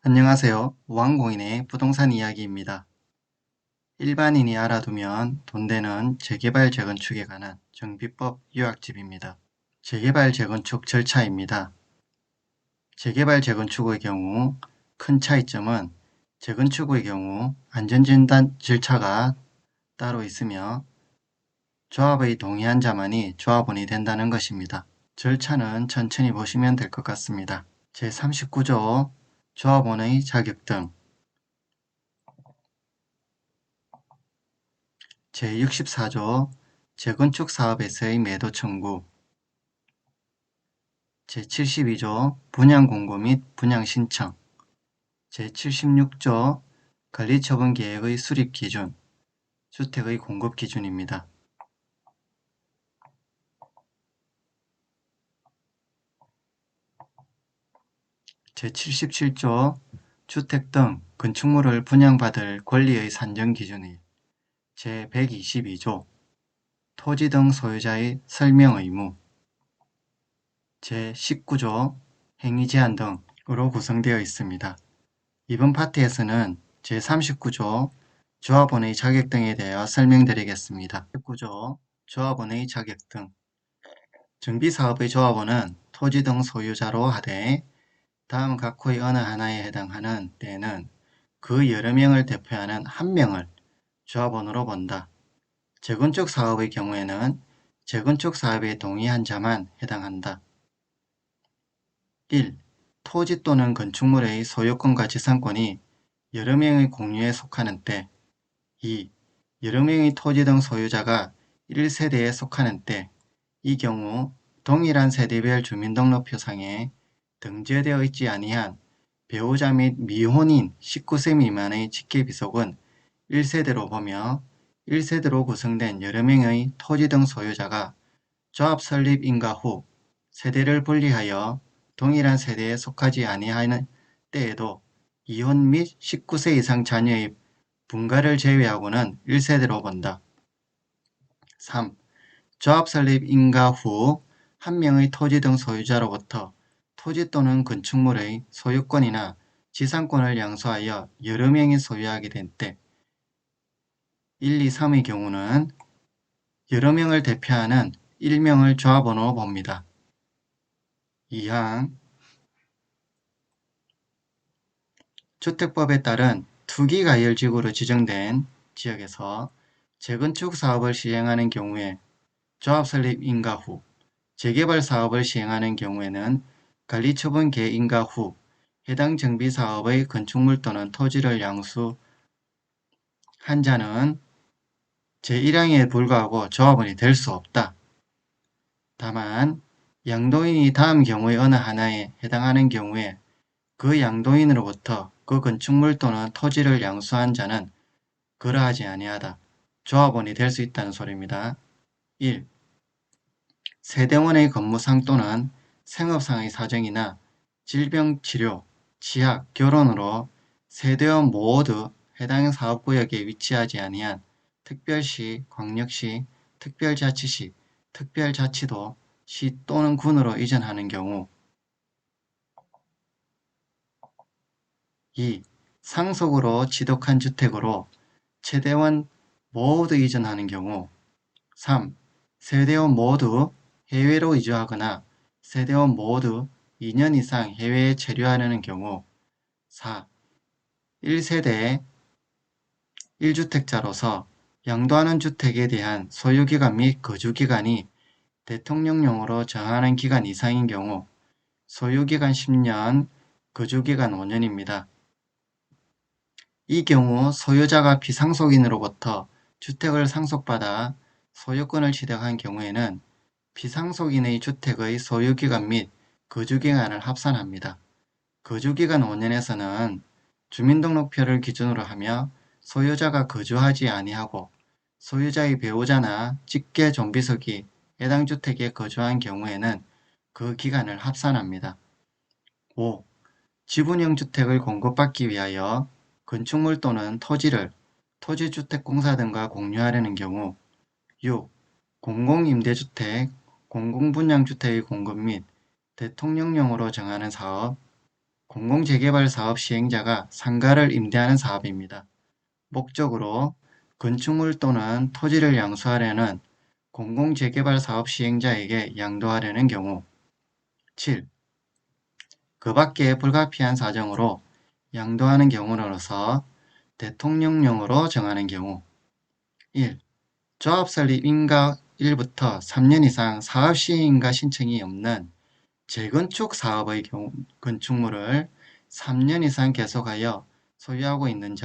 안녕하세요. 우왕공인의 부동산 이야기입니다. 일반인이 알아두면 돈 되는 재개발 재건축에 관한 정비법 요약집입니다. 재개발 재건축 절차입니다. 재개발 재건축의 경우 큰 차이점은 재건축의 경우 안전진단 절차가 따로 있으며 조합의 동의한 자만이 조합원이 된다는 것입니다. 절차는 천천히 보시면 될 것 같습니다. 제39조 조합원의 자격 등 제64조 재건축 사업에서의 매도 청구 제72조 분양 공고 및 분양 신청 제76조 관리처분 계획의 수립 기준 주택의 공급 기준입니다. 제77조 주택 등 건축물을 분양받을 권리의 산정 기준이 제122조 토지 등 소유자의 설명 의무 제19조 행위 제한 등으로 구성되어 있습니다. 이번 파트에서는 제39조 조합원의 자격 등에 대하여 설명드리겠습니다. 19조 조합원의 자격 등 정비사업의 조합원은 토지 등 소유자로 하되 다음 각호의 어느 하나에 해당하는 때에는 그 여러 명을 대표하는 한 명을 조합원으로 본다. 재건축 사업의 경우에는 재건축 사업에 동의한 자만 해당한다. 1. 토지 또는 건축물의 소유권과 지상권이 여러 명의 공유에 속하는 때 2. 여러 명의 토지 등 소유자가 1세대에 속하는 때 이 경우 동일한 세대별 주민등록표상에 등재되어 있지 아니한 배우자 및 미혼인 19세 미만의 직계비속은 1세대로 보며 1세대로 구성된 여러 명의 토지 등 소유자가 조합 설립 인가 후 세대를 분리하여 동일한 세대에 속하지 아니하는 때에도 이혼 및 19세 이상 자녀의 분가를 제외하고는 1세대로 본다. 3. 조합 설립 인가 후 한 명의 토지 등 소유자로부터 토지 또는 건축물의 소유권이나 지상권을 양수하여 여러 명이 소유하게 된 때 1, 2, 3의 경우는 여러 명을 대표하는 1명을 조합원으로 봅니다. 2항 주택법에 따른 투기가열지구로 지정된 지역에서 재건축 사업을 시행하는 경우에 조합 설립 인가 후 재개발 사업을 시행하는 경우에는 관리처분 개인가 후 해당 정비사업의 건축물 또는 토지를 양수한 자는 제1항에 불과하고 조합원이 될 수 없다. 다만 양도인이 다음 경우의 어느 하나에 해당하는 경우에 그 양도인으로부터 그 건축물 또는 토지를 양수한 자는 그러하지 아니하다. 조합원이 될 수 있다는 소리입니다. 1. 세대원의 건무상 또는 생업상의 사정이나 질병 치료, 취약, 결혼으로 세대원 모두 해당 사업구역에 위치하지 아니한 특별시, 광역시, 특별자치시, 특별자치도, 시 또는 군으로 이전하는 경우 2. 상속으로 취득한 주택으로 세대원 모두 이전하는 경우 3. 세대원 모두 해외로 이주하거나 세대원 모두 2년 이상 해외에 체류하려는 경우 4. 1세대 1주택자로서 양도하는 주택에 대한 소유기간 및 거주기간이 대통령령으로 정하는 기간 이상인 경우 소유기간 10년, 거주기간 5년입니다. 이 경우 소유자가 비상속인으로부터 주택을 상속받아 소유권을 취득한 경우에는 비상속인의 주택의 소유기간 및 거주기간을 합산합니다. 거주기간 5년에서는 주민등록표를 기준으로 하며 소유자가 거주하지 아니하고 소유자의 배우자나 직계 존비속이 해당 주택에 거주한 경우에는 그 기간을 합산합니다. 5. 지분형 주택을 공급받기 위하여 건축물 또는 토지를 토지주택공사 등과 공유하려는 경우 6. 공공임대주택, 공공분양주택의 공급 및 대통령령으로 정하는 사업, 공공재개발 사업 시행자가 상가를 임대하는 사업입니다. 목적으로 건축물 또는 토지를 양수하려는 공공재개발 사업 시행자에게 양도하려는 경우. 7. 그 밖에 불가피한 사정으로 양도하는 경우로서 대통령령으로 정하는 경우. 1. 조합 설립 인가 1부터 3년 이상 사업 시행인가 신청이 없는 재건축 사업의 경우 건축물을 3년 이상 계속하여 소유하고 있는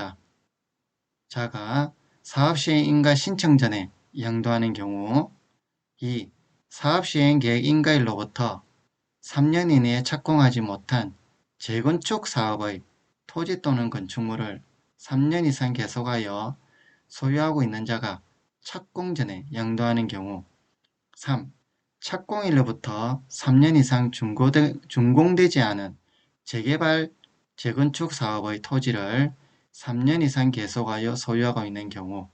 자가 사업 시행 인가 신청 전에 양도하는 경우. 2. 사업 시행 계획 인가일로부터 3년 이내에 착공하지 못한 재건축 사업의 토지 또는 건축물을 3년 이상 계속하여 소유하고 있는 자가 착공 전에 양도하는 경우. 3. 착공일로부터 3년 이상 준공되지 않은 재개발, 재건축 사업의 토지를 3년 이상 계속하여 소유하고 있는 경우.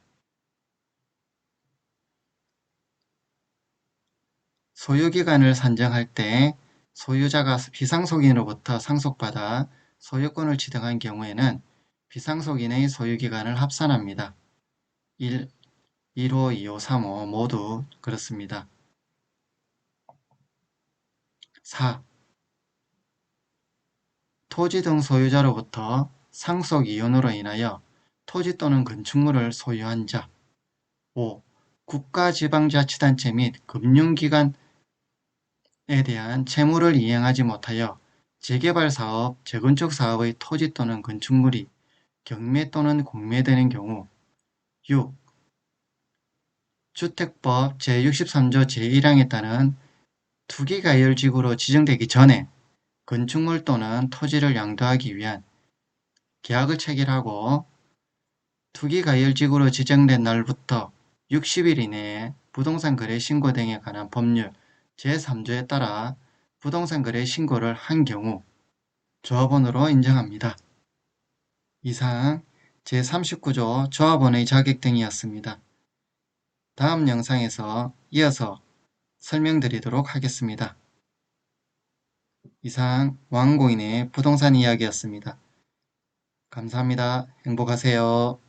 소유기간을 산정할 때 소유자가 비상속인으로부터 상속받아 소유권을 취득한 경우에는 비상속인의 소유기간을 합산합니다. 1, 1호, 2호, 3호 모두 그렇습니다. 4. 토지 등 소유자로부터 상속 이혼으로 인하여 토지 또는 건축물을 소유한 자. 5. 국가지방자치단체 및 금융기관에 대한 채무를 이행하지 못하여 재개발사업, 재건축 사업의 토지 또는 건축물이 경매 또는 공매되는 경우. 6. 주택법 제63조 제1항에 따른 투기가열지구로 지정되기 전에 건축물 또는 토지를 양도하기 위한 계약을 체결하고 투기가열지구로 지정된 날부터 60일 이내에 부동산 거래 신고 등에 관한 법률 제3조에 따라 부동산 거래 신고를 한 경우 조합원으로 인정합니다. 이상 제39조 조합원의 자격 등이었습니다. 다음 영상에서 이어서 설명드리도록 하겠습니다. 이상 왕고인의 부동산 이야기였습니다. 감사합니다. 행복하세요.